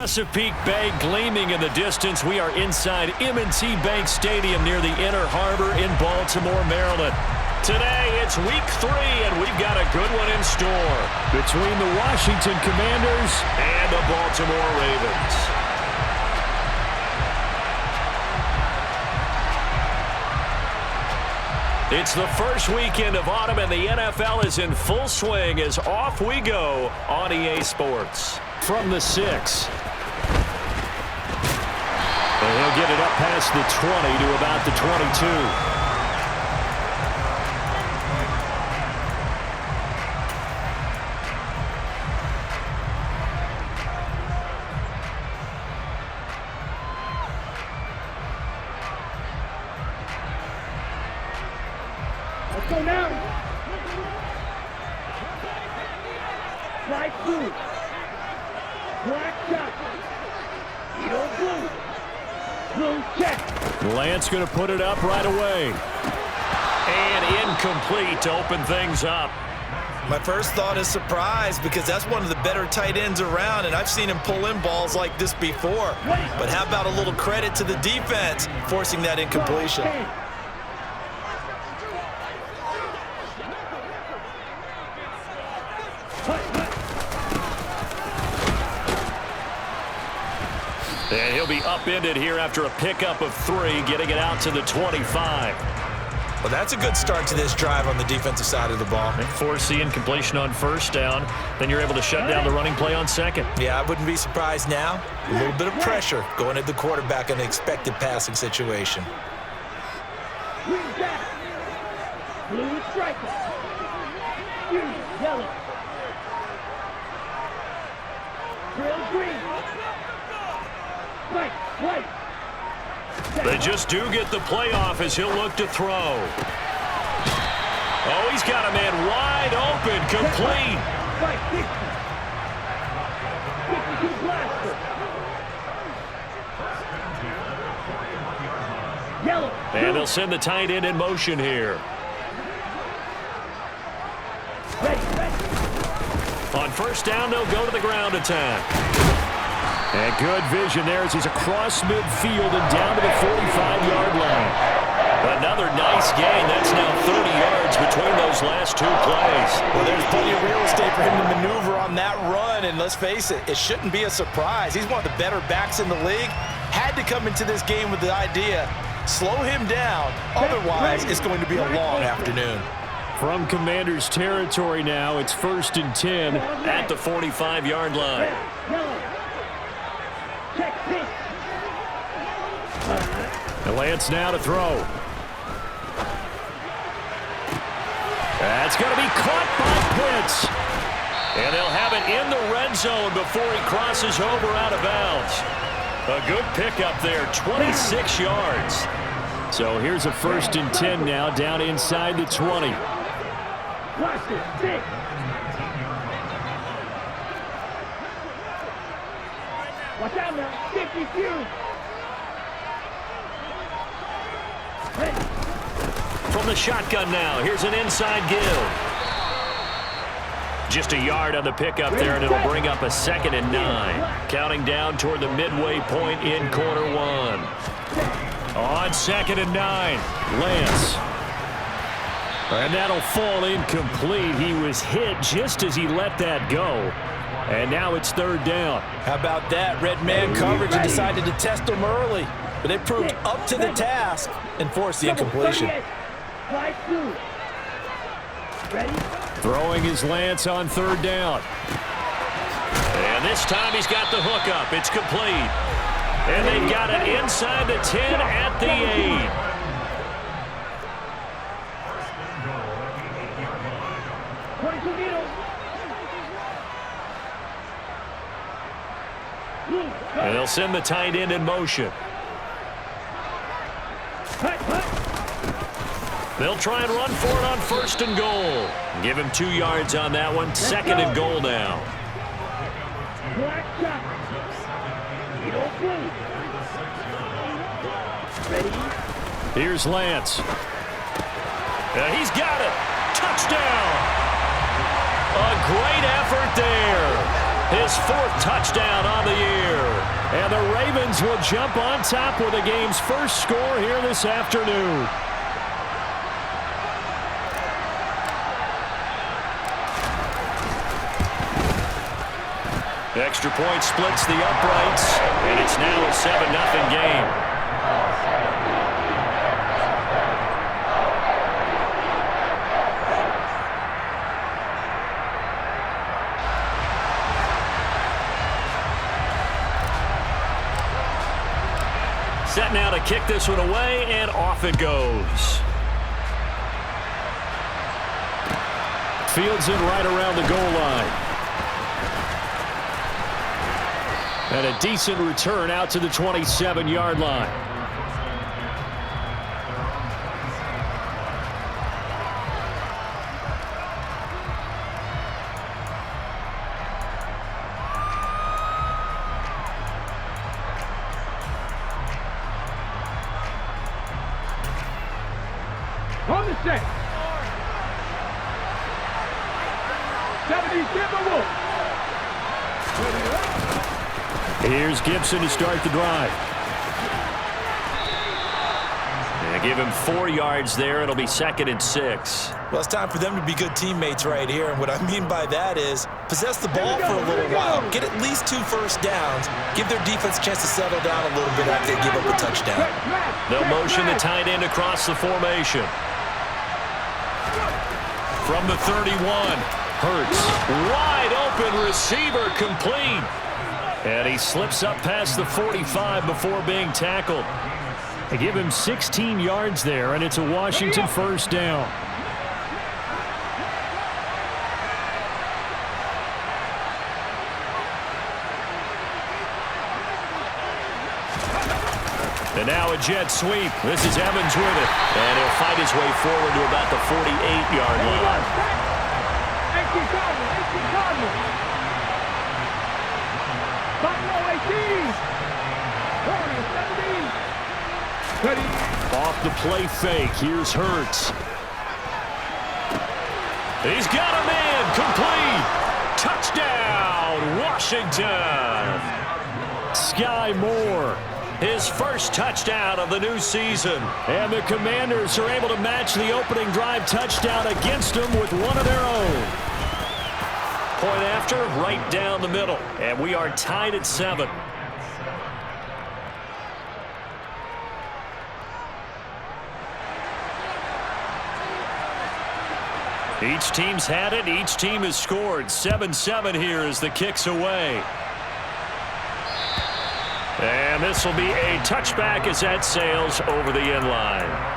Chesapeake Bay gleaming in the distance. We are inside M&T Bank Stadium near the Inner Harbor in Baltimore, Maryland. Today, it's week 3, and we've got a good one in store between the Washington Commanders and the Baltimore Ravens. It's the first weekend of autumn, and the NFL is in full swing as off we go on EA Sports. From the 6. And he'll get it up past the 20 to about the 22. Let's go now. Right blue. Black shot. Eagle blue. Blue check. Lance going to put it up right away. And incomplete to open things up. My first thought is surprise because that's one of the better tight ends around, and I've seen him pull in balls like this before. But how about a little credit to the defense forcing that incompletion? And he'll be upended here after a pickup of 3, getting it out to the 25. Well, that's a good start to this drive on the defensive side of the ball. And force the incompletion on first down. Then you're able to shut down the running play on second. Yeah, I wouldn't be surprised now. A little bit of pressure going at the quarterback in an expected passing situation. Green back. Blue striker. Green, yellow. Grill green. White, white. They just do get the playoff as he'll look to throw. Oh, he's got a man wide open, complete. White, 60. 62 blaster. Yellow. And they'll send the tight end in motion here. Ready, ready. On first down, they'll go to the ground attack. And good vision there as he's across midfield and down to the 45-yard line. Another nice gain. That's now 30 yards between those last 2 plays. Well, there's plenty of real estate for him to maneuver on that run, and let's face it, it shouldn't be a surprise. He's one of the better backs in the league. Had to come into this game with the idea, slow him down, otherwise it's going to be a long afternoon. From Commanders territory now, it's 1st and 10 at the 45-yard line. And Lance now to throw. That's going to be caught by Pitts. And they'll have it in the red zone before he crosses over out of bounds. A good pickup there, 26 yards. So here's a 1st and 10 now, down inside the 20. Watch out now, 50 few. From the shotgun now, here's an inside give. Just a yard on the pickup there, and it'll bring up a 2nd and 9. Counting down toward the midway point in quarter 1. On 2nd and 9, Lance. And that'll fall incomplete. He was hit just as he let that go. And now it's 3rd down. How about that? Red man coverage and decided to test him early. But they proved up to the task and forced the incompletion. Throwing his Lance on 3rd down. And this time he's got the hook up. It's complete. And they've got it inside the 10 at the 8. And they'll send the tight end in motion. They'll try and run for it on 1st and goal. Give him 2 yards on that one. 2nd and goal now. Here's Lance. He's got it. Touchdown. A great effort there. His 4th touchdown on the year. Ravens will jump on top with the game's first score here this afternoon. Extra point splits the uprights, and it's now a 7-0 game. Set now to kick this one away, and off it goes. Fields it right around the goal line. And a decent return out to the 27-yard line. On the set. 70 Timberwolves. Here's Gibson to start the drive. And give him 4 yards there. It'll be 2nd and 6. Well, it's time for them to be good teammates right here. And what I mean by that is possess the ball for a little while. Get at least 2 first downs. Give their defense a chance to settle down a little bit after they give up a touchdown. They'll motion the tight end across the formation. From the 31, Hurts. Wide open receiver, complete. And he slips up past the 45 before being tackled. They give him 16 yards there, and it's a Washington first down. And now a jet sweep. This is Evans with it. And he'll fight his way forward to about the 48-yard line. 18 Cardinals. Buffalo 18. Warriors 17. Ready. Off the play fake. Here's Hurts. He's got a man. Complete. Touchdown, Washington. Sky Moore. His first touchdown of the new season. And the Commanders are able to match the opening drive touchdown against them with one of their own. Point after, right down the middle. And we are tied at 7. Each team's had it. Each team has scored. 7-7 here as the kick's away. And this will be a touchback as that sails over the end line.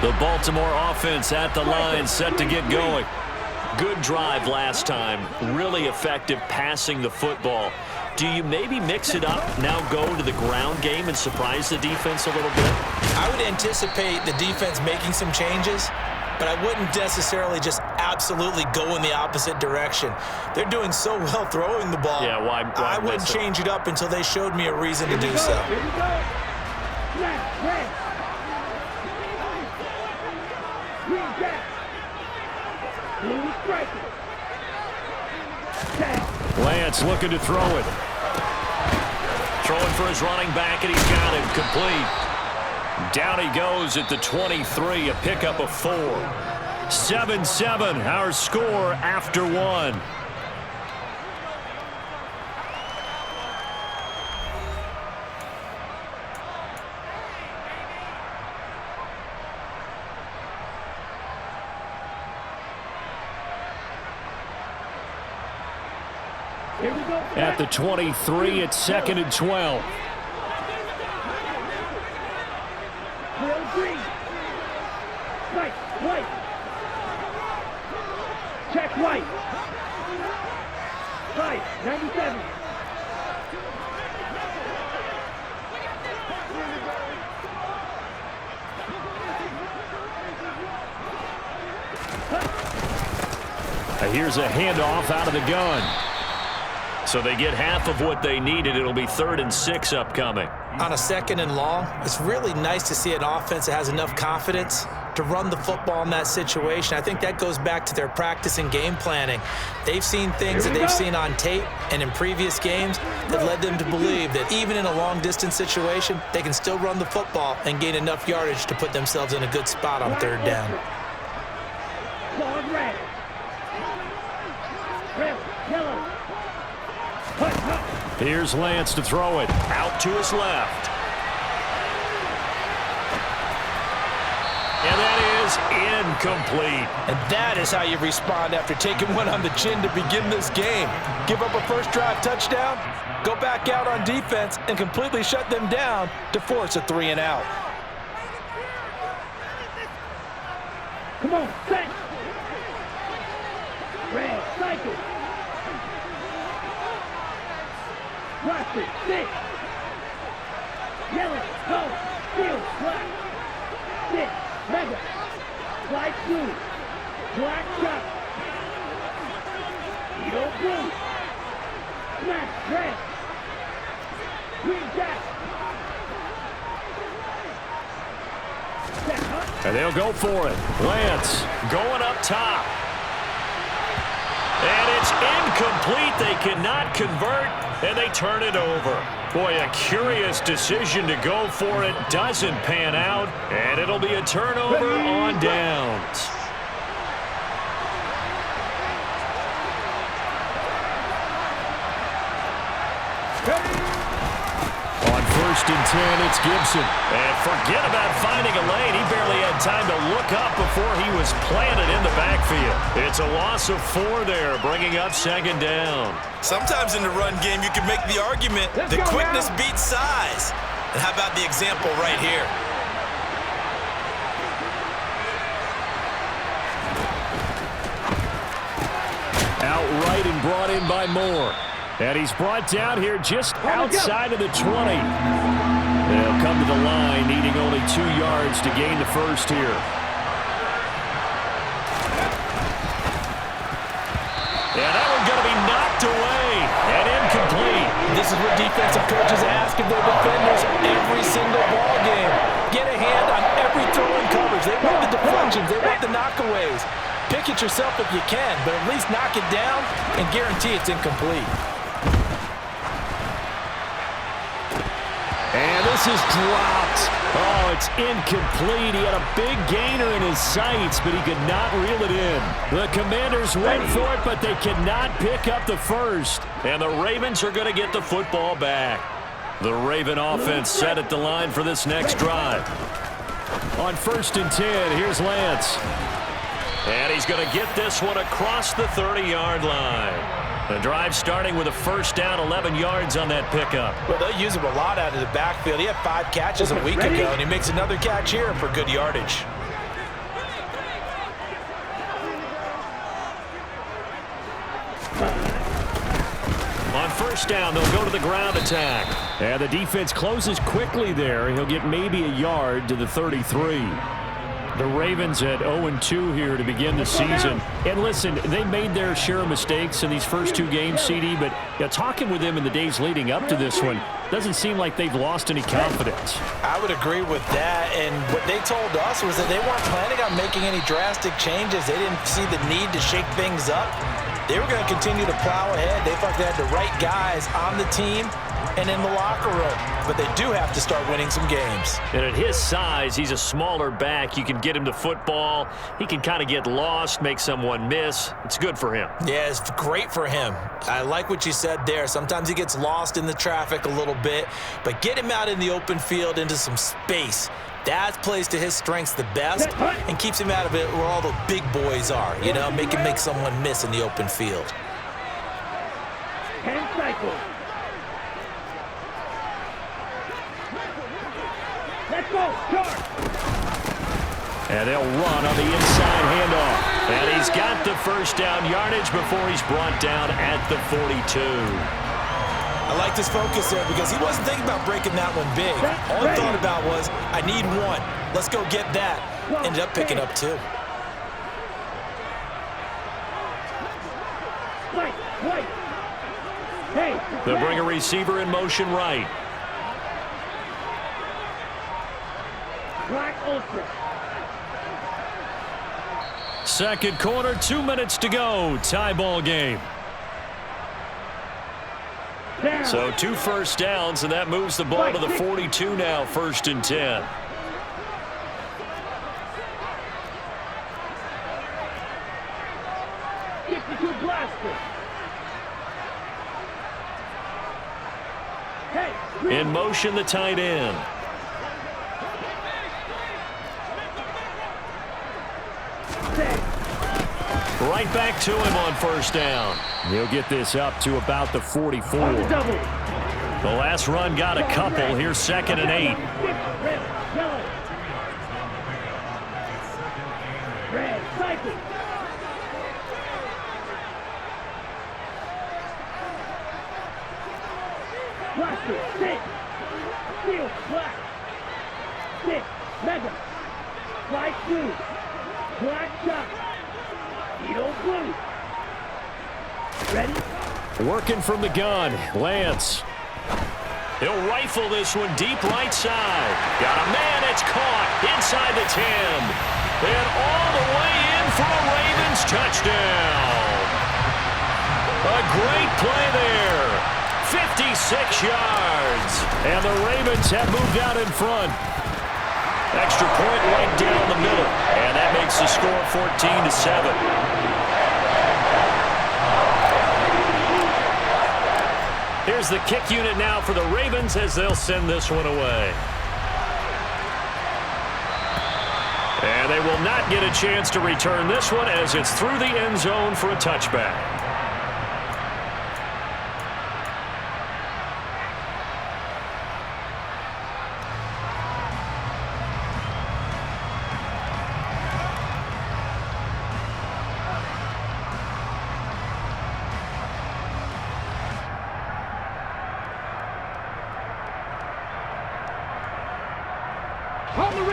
The Baltimore offense at the line, set to get going. Good drive last time. Really effective passing the football. Do you maybe mix it up, now go to the ground game and surprise the defense a little bit? I would anticipate the defense making some changes, but I wouldn't necessarily just absolutely go in the opposite direction. They're doing so well throwing the ball. Yeah, why I wouldn't change it up until they showed me a reason to do so. Here you go. Left, right. Green jack. Blue striker. Lance looking to throw it. Throwing for his running back, and he's got him complete. Down he goes at the 23, a pickup of 4. 7-7, our score after 1. At the 23, it's 2nd and 12. Green. Right, white. Check white. Right, 97. Here's a handoff out of the gun. So they get half of what they needed. It'll be 3rd and 6 upcoming. On a 2nd and long, it's really nice to see an offense that has enough confidence to run the football in that situation. I think that goes back to their practice and game planning. They've seen things that they've seen on tape and in previous games that led them to believe that even in a long-distance situation, they can still run the football and gain enough yardage to put themselves in a good spot on 3rd down. Red. Red. Yellow. Here's Lance to throw it. Out to his left. And that is incomplete. And that is how you respond after taking one on the chin to begin this game. Give up a first drive touchdown, go back out on defense, and completely shut them down to force a 3 and out. Come on, set. Red, cycle. Rush it, 6. Yellow, go. Field, black. 6, mega. Slide through. Black shot. Yo, blue. Smash, red. Green jack. And they'll go for it. Lance going up top. And it's incomplete. They cannot convert, and they turn it over. Boy, a curious decision to go for it. Doesn't pan out, and it'll be a turnover on downs. On 1st and 10, it's Gibson. And forget about finding a lane. He barely had time to look up before he was planted in the backfield. It's a loss of 4 there, bringing up 2nd down. Sometimes in the run game, you can make the argument that quickness beats size. And how about the example right here? Outright and brought in by Moore. And he's brought down here just outside of the 20. They'll come to the line, needing only 2 yards to gain the first here. And that one's going to be knocked away and incomplete. This is what defensive coaches ask of their defenders every single ball game. Get a hand on every throw in coverage. They want the deflections. They want the knockaways. Pick it yourself if you can, but at least knock it down and guarantee it's incomplete. And this is dropped. Oh, it's incomplete. He had a big gainer in his sights, but he could not reel it in. The Commanders went for it, but they cannot pick up the first. And the Ravens are going to get the football back. The Raven offense set at the line for this next drive. On 1st and 10, here's Lance. And he's going to get this one across the 30-yard line. The drive starting with a 1st down, 11 yards on that pickup. Well, they'll use him a lot out of the backfield. He had 5 catches a week ago, and he makes another catch here for good yardage. On 1st down, they'll go to the ground attack. And the defense closes quickly there. He'll get maybe a yard to the 33. The Ravens at 0-2 here to begin the season. And listen, they made their share of mistakes in these first 2 games, CD, but talking with them in the days leading up to this one, doesn't seem like they've lost any confidence. I would agree with that, and what they told us was that they weren't planning on making any drastic changes. They didn't see the need to shake things up. They were going to continue to plow ahead. They thought they had the right guys on the team and in the locker room, but they do have to start winning some games. And at his size, he's a smaller back. You can get him to football. He can kind of get lost, make someone miss. It's good for him. Yeah, it's great for him. I like what you said there. Sometimes he gets lost in the traffic a little bit, but get him out in the open field into some space. That plays to his strengths the best and keeps him out of it where all the big boys are, you know, make him make someone miss in the open field. 10 cycles. Let's go, charge. And they'll run on the inside handoff. And he's got the 1st down yardage before he's brought down at the 42. I like this focus there because he wasn't thinking about breaking that one big. All he thought about was, I need 1. Let's go get that. Ended up picking up 2. White, white. Hey, They'll bring a receiver in motion right. Black Ultra. Second quarter, 2 minutes to go. Tie ball game. Down. So 2 first downs, and that moves the ball to the 42 now, 1st and 10. Blaster. Hey, In motion, the tight end. Right back to him on 1st down. He'll get this up to about the 44. on the double. The last run got a couple. Here's 2nd and 8. Red, yellow. Red, cycle. Blaster, six. Steel, black. Six, mega. White, blue. Black shot. Steel, blue. Ready? Working from the gun. Lance. He'll rifle this one deep right side. Got a man. It's caught inside the 10. And all the way in for a Ravens touchdown. A great play there. 56 yards. And the Ravens have moved out in front. Extra point right down the middle. And that makes the score 14-7. Here's the kick unit now for the Ravens as they'll send this one away. And they will not get a chance to return this one as it's through the end zone for a touchback.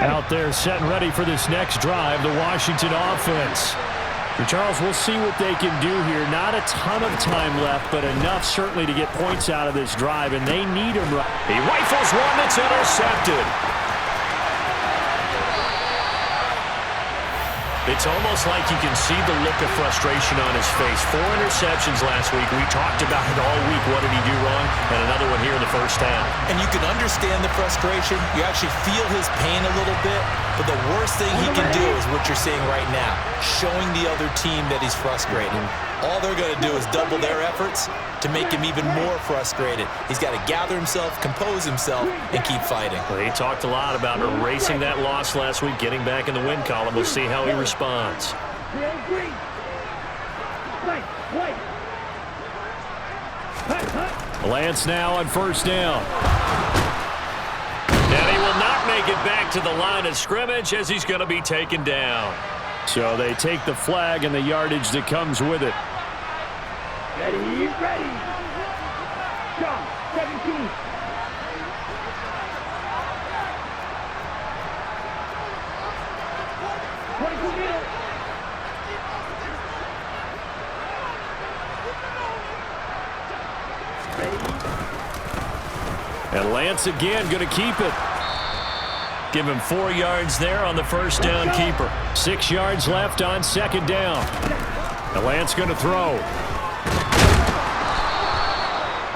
Out there set and ready for this next drive, the Washington offense. And Charles, we'll see what they can do here. Not a ton of time left, but enough certainly to get points out of this drive, and they need him. He rifles one that's intercepted. It's almost like you can see the look of frustration on his face. 4 interceptions last week. We talked about it all week. What did he do wrong? And another one here in the first half. And you can understand the frustration. You actually feel his pain a little bit. But the worst thing he can do is what you're seeing right now, showing the other team that he's frustrated. All they're going to do is double their efforts to make him even more frustrated. He's got to gather himself, compose himself, and keep fighting. Well, he talked a lot about erasing that loss last week, getting back in the win column. We'll see how he responds. Lance now on 1st down. And he will not make it back to the line of scrimmage as he's going to be taken down. So they take the flag and the yardage that comes with it. Ready, ready. John, 17. And Lance again going to keep it. Give him 4 yards there on the 1st down keeper. 6 yards left on 2nd down. And Lance going to throw.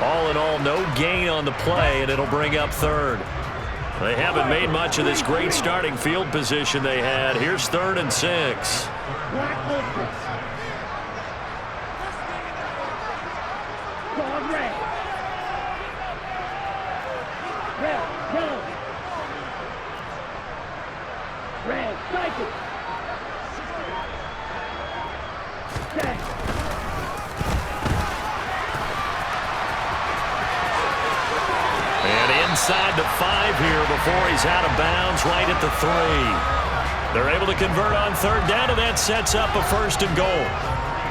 All in all, no gain on the play, and it'll bring up 3rd. They haven't made much of this great starting field position they had. Here's 3rd and 6. Inside the 5 here before he's out of bounds right at the 3. They're able to convert on 3rd down, and that sets up a 1st and goal.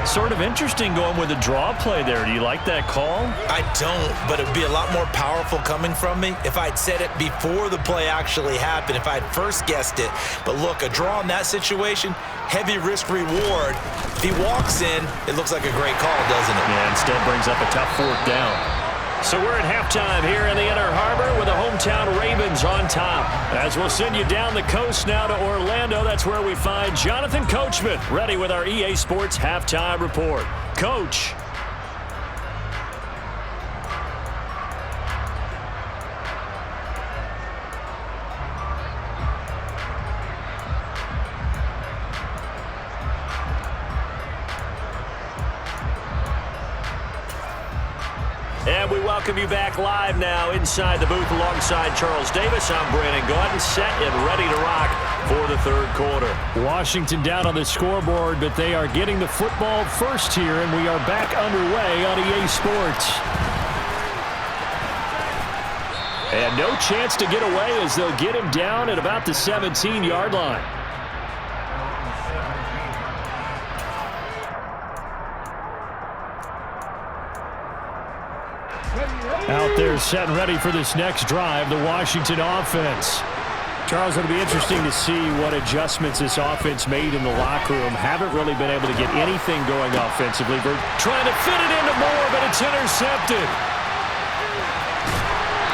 Sort of interesting going with a draw play there. Do you like that call? I don't, but it would be a lot more powerful coming from me if I'd said it before the play actually happened, if I'd first guessed it. But look, a draw in that situation, heavy risk reward. If he walks in, it looks like a great call, doesn't it? Yeah, instead brings up a tough 4th down. So we're at halftime here in the Inner Harbor with the hometown Ravens on top. As we'll send you down the coast now to Orlando, that's where we find Jonathan Coachman ready with our EA Sports Halftime Report. Coach. And we welcome you back live now inside the booth alongside Charles Davis. I'm Brandon Gordon, set and ready to rock for the 3rd quarter. Washington down on the scoreboard, but they are getting the football first here, and we are back underway on EA Sports. And no chance to get away as they'll get him down at about the 17-yard line. Out there set and ready for this next drive, the Washington offense. Charles, it'll be interesting to see what adjustments this offense made in the locker room. Haven't really been able to get anything going offensively. We're trying to fit it into Moore, but it's intercepted.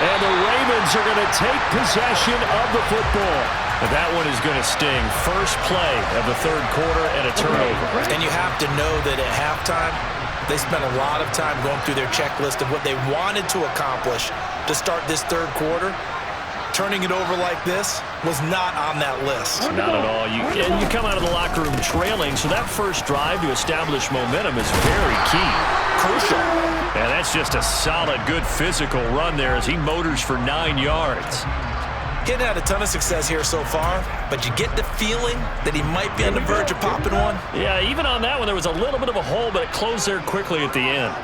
And the Ravens are going to take possession of the football. But that one is going to sting. First play of the 3rd quarter and a turnover. And you have to know that at halftime, they spent a lot of time going through their checklist of what they wanted to accomplish to start this 3rd quarter. Turning it over like this was not on that list. Not at all. And you come out of the locker room trailing, so that first drive to establish momentum is very key. Crucial. And that's just a solid, good physical run there as he motors for 9 yards. Getting had a ton of success here so far, but you get the feeling that he might be on the verge of popping one. Yeah, even on that one, there was a little bit of a hole, but it closed there quickly at the end.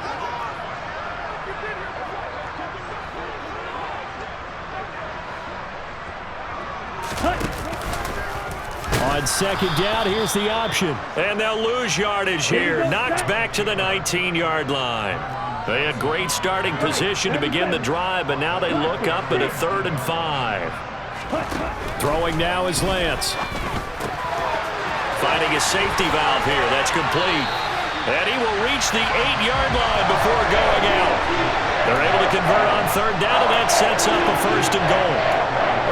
On 2nd down, here's the option. And they'll lose yardage here. Knocked back to the 19-yard line. They had great starting position to begin the drive, but now they look up at a 3rd and 5. Throwing now is Lance. Finding a safety valve here. That's complete. And he will reach the 8-yard line before going out. They're able to convert on 3rd down, and that sets up a 1st and goal.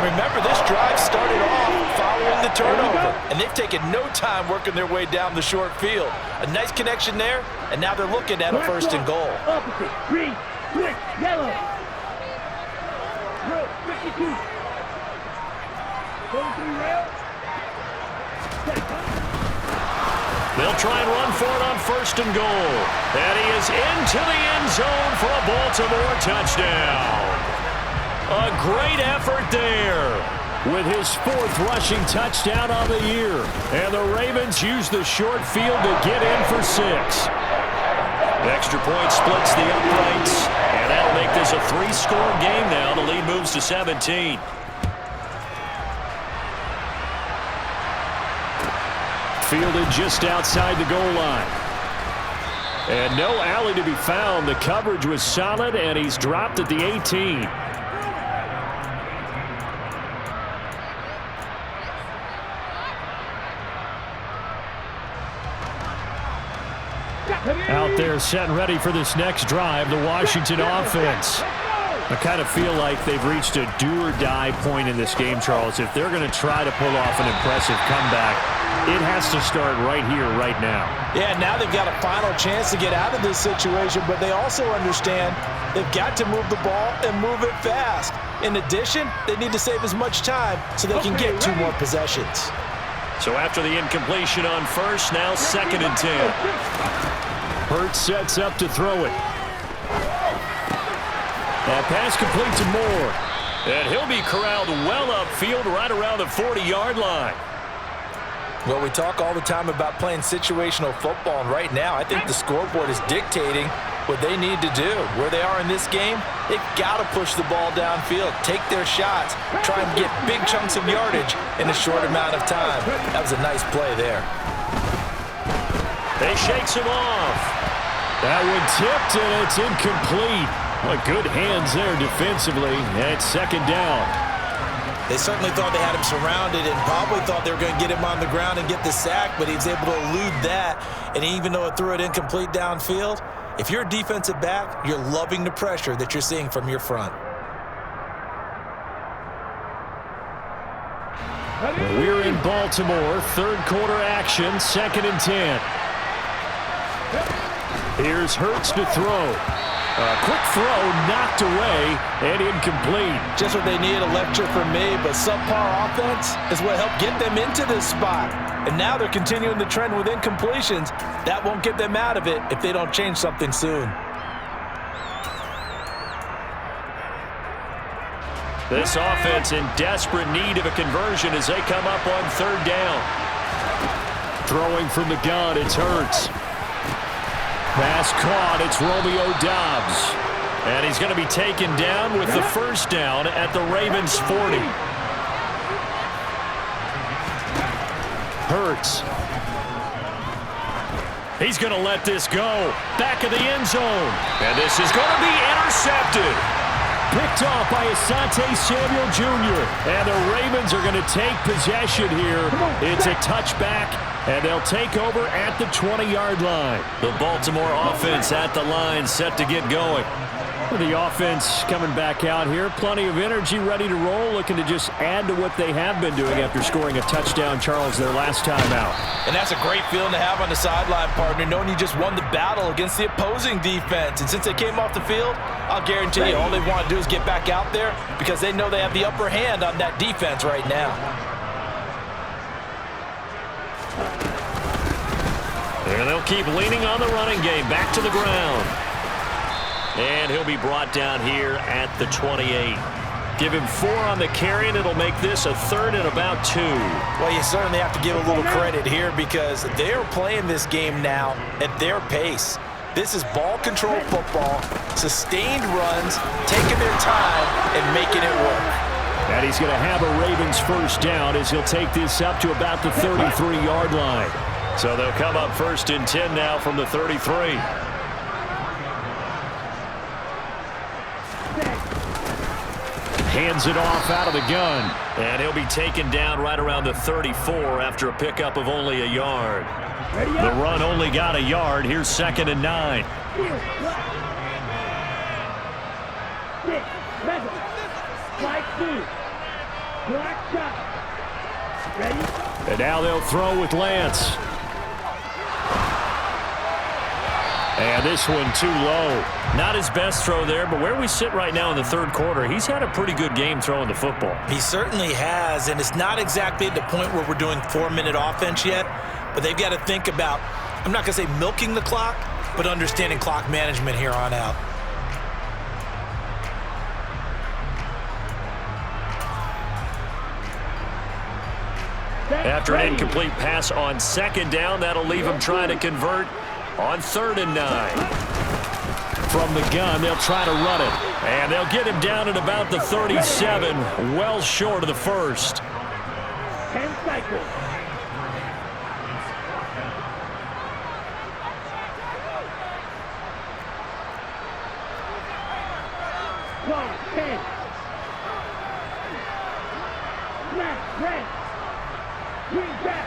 Remember, this drive started off following the turnover, and they've taken no time working their way down the short field. A nice connection there, and now they're looking at a 1st and goal. Opposite, green, switch, yellow. Row, 52. 43 rail. They'll try and run for it on 1st and goal. And he is into the end zone for a Baltimore touchdown. A great effort there with his 4th rushing touchdown on the year. And the Ravens use the short field to get in for 6. Extra point splits the uprights, and that'll make this a 3-score game now. The lead moves to 17. Fielded just outside the goal line. And no alley to be found. The coverage was solid, and he's dropped at the 18. Out there set and ready for this next drive, the Washington offense. I kind of feel like they've reached a do-or-die point in this game, Charles. If they're going to try to pull off an impressive comeback, it has to start right here, right now. Yeah, now they've got a final chance to get out of this situation, but they also understand they've got to move the ball and move it fast. In addition, they need to save as much time so they can get 2 more possessions. So after the incompletion on 1st, now 2nd and 10. Hurts sets up to throw it. That pass complete to Moore. And he'll be corralled well upfield right around the 40-yard line. Well, we talk all the time about playing situational football, and right now I think the scoreboard is dictating what they need to do. Where they are in this game, they've got to push the ball downfield, take their shots, try and get big chunks of yardage in a short amount of time. That was a nice play there. They shakes him off. That one tipped, and it's incomplete. Well, good hands there defensively, and it's second down. They certainly thought they had him surrounded and probably thought they were going to get him on the ground and get the sack, but he was able to elude that. And even though it threw it incomplete downfield, if you're a defensive back, you're loving the pressure that you're seeing from your front. We're in Baltimore, third quarter action, 2nd and 10. Here's Hurts to throw. A quick throw knocked away and incomplete. Just what they need, a lecture from me, but subpar offense is what helped get them into this spot. And now they're continuing the trend with incompletions. That won't get them out of it if they don't change something soon. This offense in desperate need of a conversion as they come up on 3rd down. Throwing from the gun, it's Hurts. Pass caught, it's Romeo Doubs. And he's going to be taken down with the first down at the Ravens' 40. Hurts. He's going to let this go. Back of the end zone. And this is going to be intercepted. Picked off by Asante Samuel Jr. And the Ravens are going to take possession here. It's a touchback, and they'll take over at the 20-yard line. The Baltimore offense at the line, set to get going. The offense coming back out here. Plenty of energy, ready to roll, looking to just add to what they have been doing after scoring a touchdown, Charles, their last time out. And that's a great feeling to have on the sideline, partner, knowing you just won the battle against the opposing defense. And since they came off the field, I'll guarantee you all they want to do is get back out there because they know they have the upper hand on that defense right now. And they'll keep leaning on the running game. Back to the ground. And he'll be brought down here at the 28. Give him 4 on the carry, and it'll make this a 3rd and about 2. Well, you certainly have to give a little credit here because they're playing this game now at their pace. This is ball control football, sustained runs, taking their time and making it work. And he's going to have a Ravens first down as he'll take this up to about the 33-yard line. So they'll come up 1st and 10 now from the 33. Hands it off out of the gun. And he'll be taken down right around the 34 after a pickup of only a yard. The run only got a yard. Here's 2nd and 9. And now they'll throw with Lance. And this one too low. Not his best throw there, but where we sit right now in the 3rd quarter, he's had a pretty good game throwing the football. He certainly has, and it's not exactly at the point where we're doing 4-minute offense yet, but they've got to think about, I'm not going to say milking the clock, but understanding clock management here on out. After an incomplete pass on 2nd down, that'll leave him trying to convert on 3rd and 9. From the gun, they'll try to run it. And they'll get him down at about the 37, well short of the first. 10 cycles. Long 10. Left, red. Green back.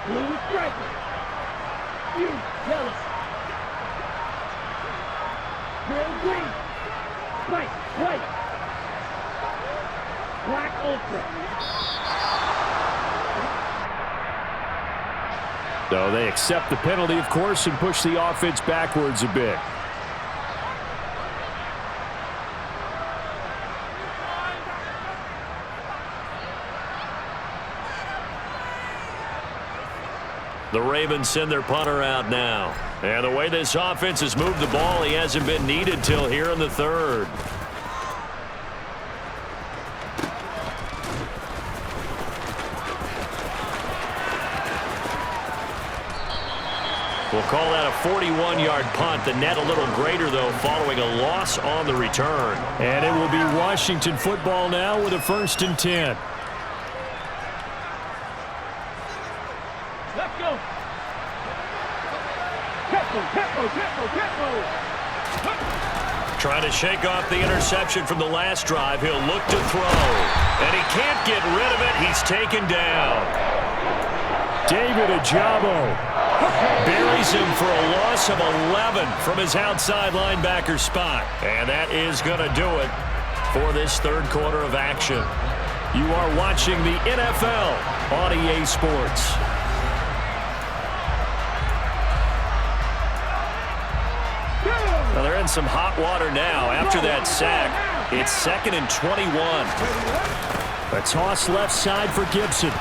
Blue striker. You, yellow. Blue, green. White, white. Black, ultra. So they accept the penalty, of course, and push the offense backwards a bit. The Ravens send their punter out now. And the way this offense has moved the ball, he hasn't been needed till here in the 3rd. We'll call that a 41-yard punt. The net a little greater, though, following a loss on the return. And it will be Washington football now with a 1st and 10. Let's go. Trying to shake off the interception from the last drive. He'll look to throw. And he can't get rid of it. He's taken down. David Ajabo buries him for a loss of 11 from his outside linebacker spot. And that is going to do it for this third quarter of action. You are watching the NFL on EA Sports. Well, they're in some hot water now. After that sack, it's 2nd and 21. A toss left side for Gibson.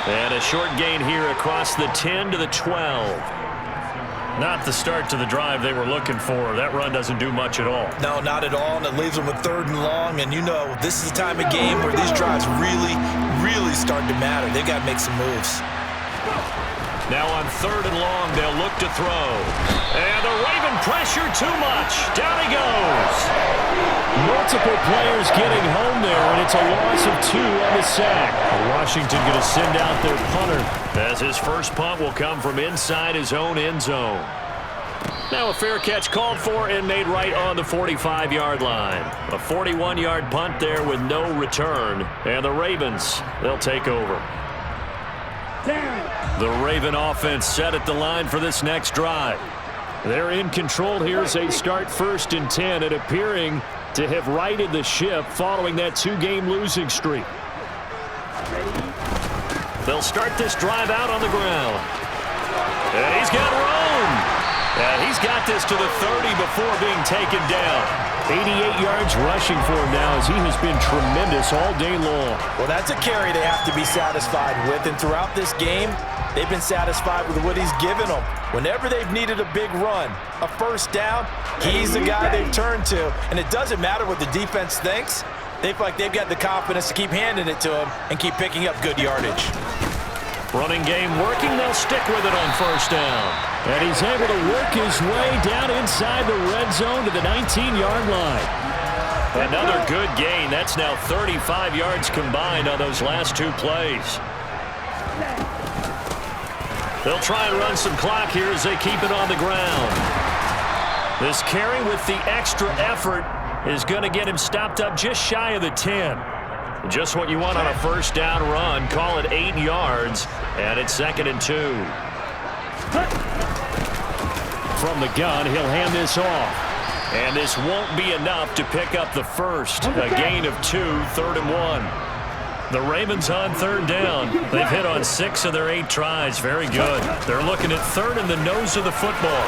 And a short gain here across the 10 to the 12. Not the start to the drive they were looking for. That run doesn't do much at all. No, not at all, and it leaves them with 3rd and long. And you know, this is the time of game where these drives really start to matter. They've got to make some moves. Now on 3rd and long, they'll look to throw. And the Raven pressure too much. Down he goes. Multiple players getting home there, and it's a loss of 2 on the sack. Washington going to send out their punter, as his first punt will come from inside his own end zone. Now a fair catch called for and made right on the 45-yard line. A 41-yard punt there with no return. And the Ravens, they'll take over. The Raven offense set at the line for this next drive. They're in control here as they start 1st and 10 and appearing to have righted the ship following that 2-game losing streak. They'll start this drive out on the ground. And he's got room. And he's got this to the 30 before being taken down. 88 yards rushing for him now as he has been tremendous all day long. Well, that's a carry they have to be satisfied with. And throughout this game, they've been satisfied with what he's given them. Whenever they've needed a big run, a first down, he's the guy they've turned to. And it doesn't matter what the defense thinks. They feel like they've got the confidence to keep handing it to him and keep picking up good yardage. Running game working. They'll stick with it on 1st down. And he's able to work his way down inside the red zone to the 19-yard line. Another good gain. That's now 35 yards combined on those last 2 plays. They'll try and run some clock here as they keep it on the ground. This carry with the extra effort is going to get him stopped up just shy of the 10. Just what you want on a first down run. Call it 8 yards, and it's 2nd and 2. From the gun, he'll hand this off. And this won't be enough to pick up the first. A gain of 2, 3rd and 1. The Ravens on 3rd down. They've hit on 6 of their 8 tries. Very good. They're looking at 3rd in the nose of the football.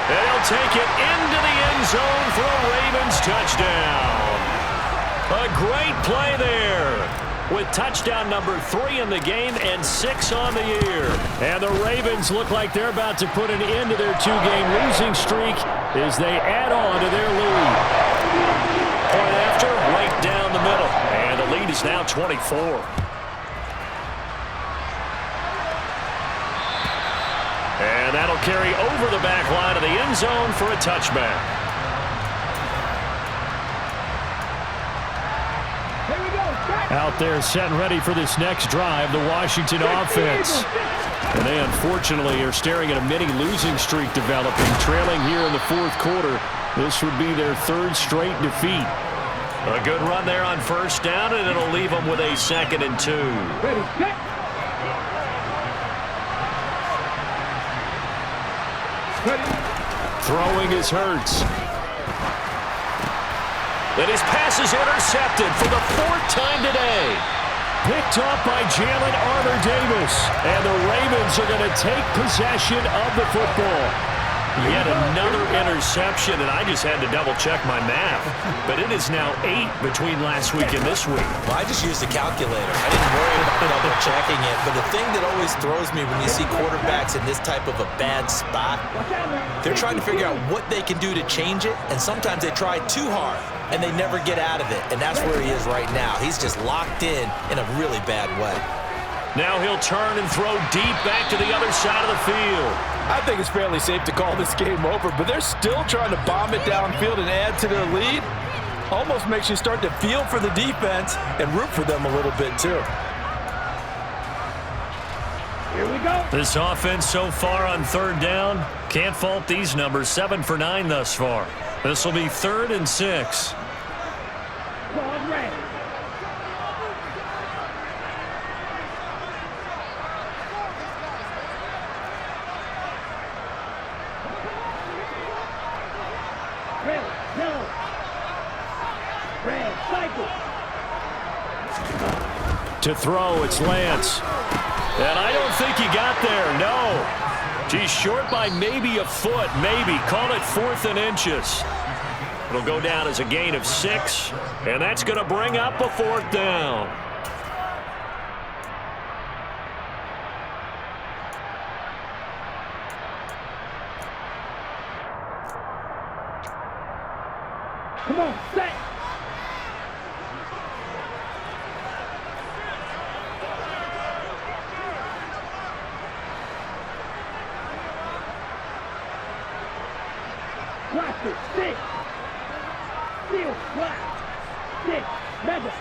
They'll take it into the end zone for a Ravens touchdown. A great play there with touchdown number 3 in the game and 6 on the year. And the Ravens look like they're about to put an end to their 2-game losing streak as they add on to their lead. Point after, right down the middle. And the lead is now 24. And that'll carry over the back line of the end zone for a touchback. Out there set and ready for this next drive, the Washington offense. And they unfortunately are staring at a mini losing streak developing, trailing here in the 4th quarter. This would be their 3rd straight defeat. A good run there on 1st down, and it'll leave them with a 2nd and 2. Throwing is Hurts. And his pass is intercepted for the 4th time today. Picked off by Jalen Armour-Davis. And the Ravens are going to take possession of the football. Yet another interception, and I just had to double-check my math. But it is now 8 between last week and this week. Well, I just used a calculator. I didn't worry about double-checking it. But the thing that always throws me when you see quarterbacks in this type of a bad spot, they're trying to figure out what they can do to change it, and sometimes they try too hard, and they never get out of it. And that's where he is right now. He's just locked in a really bad way. Now he'll turn and throw deep back to the other side of the field. I think it's fairly safe to call this game over, but they're still trying to bomb it downfield and add to their lead. Almost makes you start to feel for the defense and root for them a little bit, too. Here we go. This offense so far on third down, can't fault these numbers. 7 for 9 thus far. This will be 3rd and 6. Ball red. Red, yellow. Red, cycle. To throw, it's Lance. And I don't think he got there, no. He's short by maybe a foot, maybe. Call it 4th and inches. It'll go down as a gain of 6, and that's going to bring up a 4th down. Come on, set. Blaster, stick. Steel, black. Stick, mega.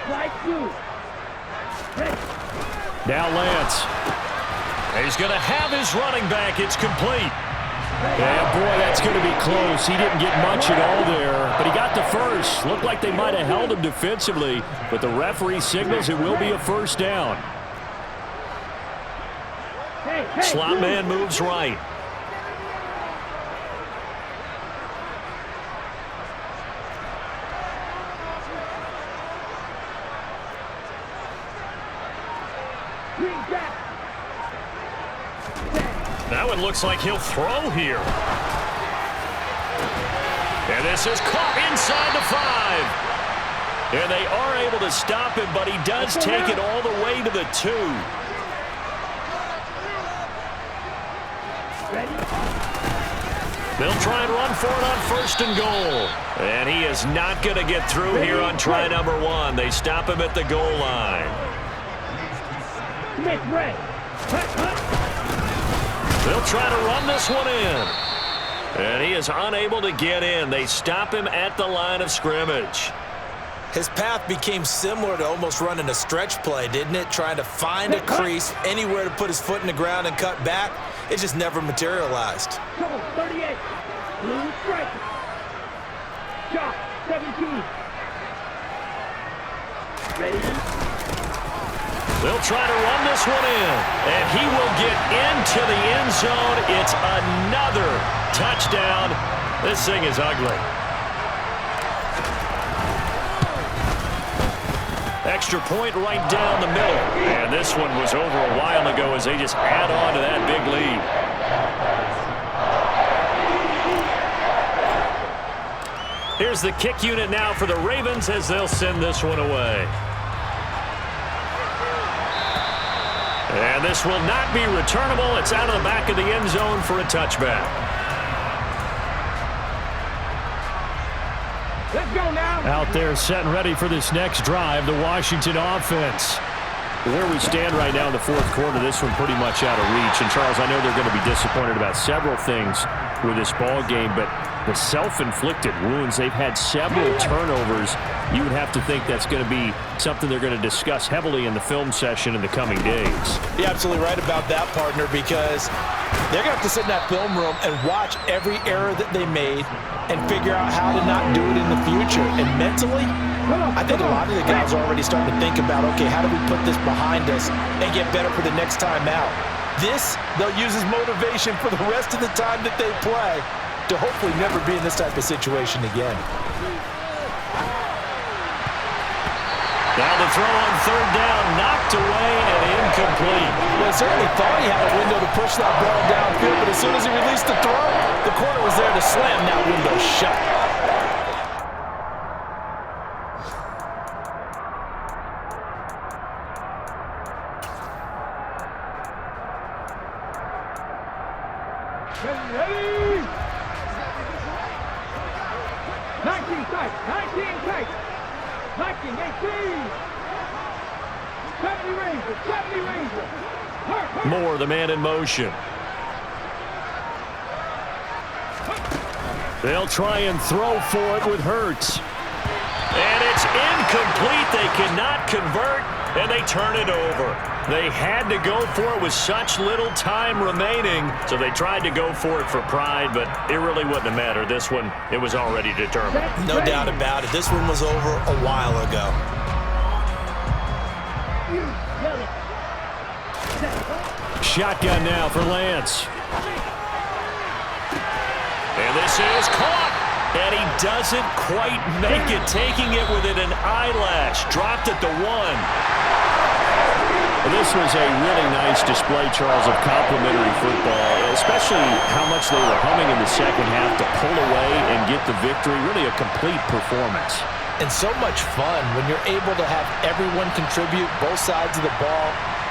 Light blue. Red. Now Lance. He's going to have his running back. It's complete. Yeah, boy, that's going to be close. He didn't get much at all there, but he got the first. Looked like they might have held him defensively, but the referee signals it will be a 1st down. Slot man moves right. Now it looks like he'll throw here. And this is caught inside the 5. And they are able to stop him, but he does take it all the way to the 2. They'll try and run for it on 1st and goal. And he is not going to get through here on try number 1. They stop him at the goal line. Smith, red. They'll try to run this one in. And he is unable to get in. They stop him at the line of scrimmage. His path became similar to almost running a stretch play, didn't it? Trying to find a crease, anywhere to put his foot in the ground and cut back. It just never materialized. Come on, 38. Blue striker. Shot, 17. Ready? They'll try to run this one in, and he will get into the end zone. It's another touchdown. This thing is ugly. Extra point right down the middle. And this one was over a while ago as they just add on to that big lead. Here's the kick unit now for the Ravens as they'll send this one away. And this will not be returnable. It's out of the back of the end zone for a touchback. Let's go now. Out there set and ready for this next drive, the Washington offense. Where we stand right now in the 4th quarter, this one pretty much out of reach. And, Charles, I know they're going to be disappointed about several things with this ball game, but the self-inflicted wounds, they've had several turnovers. You would have to think that's going to be something they're going to discuss heavily in the film session in the coming days. You're absolutely right about that, partner, because they're going to have to sit in that film room and watch every error that they made and figure out how to not do it in the future. And mentally, I think a lot of the guys are already starting to think about, okay, how do we put this behind us and get better for the next time out? This, they'll use as motivation for the rest of the time that they play to hopefully never be in this type of situation again. Now the throw on 3rd down, knocked away and incomplete. Well, certainly thought he had a window to push that ball downfield, but as soon as he released the throw, the corner was there to slam that window shut. Ready? 19 tight, 19 tight. 19, 18. 70 Rangers, 70 Rangers. Moore, the man in motion. They'll try and throw for it with Hurts. And it's incomplete. They cannot convert, and they turn it over. They had to go for it with such little time remaining, so they tried to go for it for pride, but it really wouldn't have mattered. This one, it was already determined. No doubt about it. This one was over a while ago. Shotgun now for Lance. And this is caught. And he doesn't quite make it, taking it within an eyelash. Dropped at the 1. This was a really nice display, Charles, of complimentary football, especially how much they were humming in the second half to pull away and get the victory. Really a complete performance. And so much fun when you're able to have everyone contribute, both sides of the ball.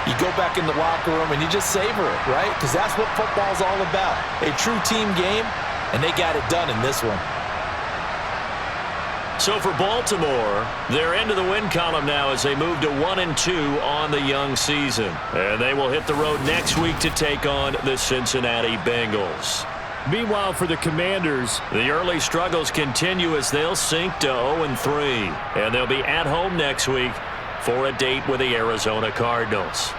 You go back in the locker room and you just savor it, right? Because that's what football's all about. A true team game, and they got it done in this one. So for Baltimore, they're into the win column now as they move to 1-2 on the young season. And they will hit the road next week to take on the Cincinnati Bengals. Meanwhile, for the Commanders, the early struggles continue as they'll sink to 0-3. And they'll be at home next week for a date with the Arizona Cardinals.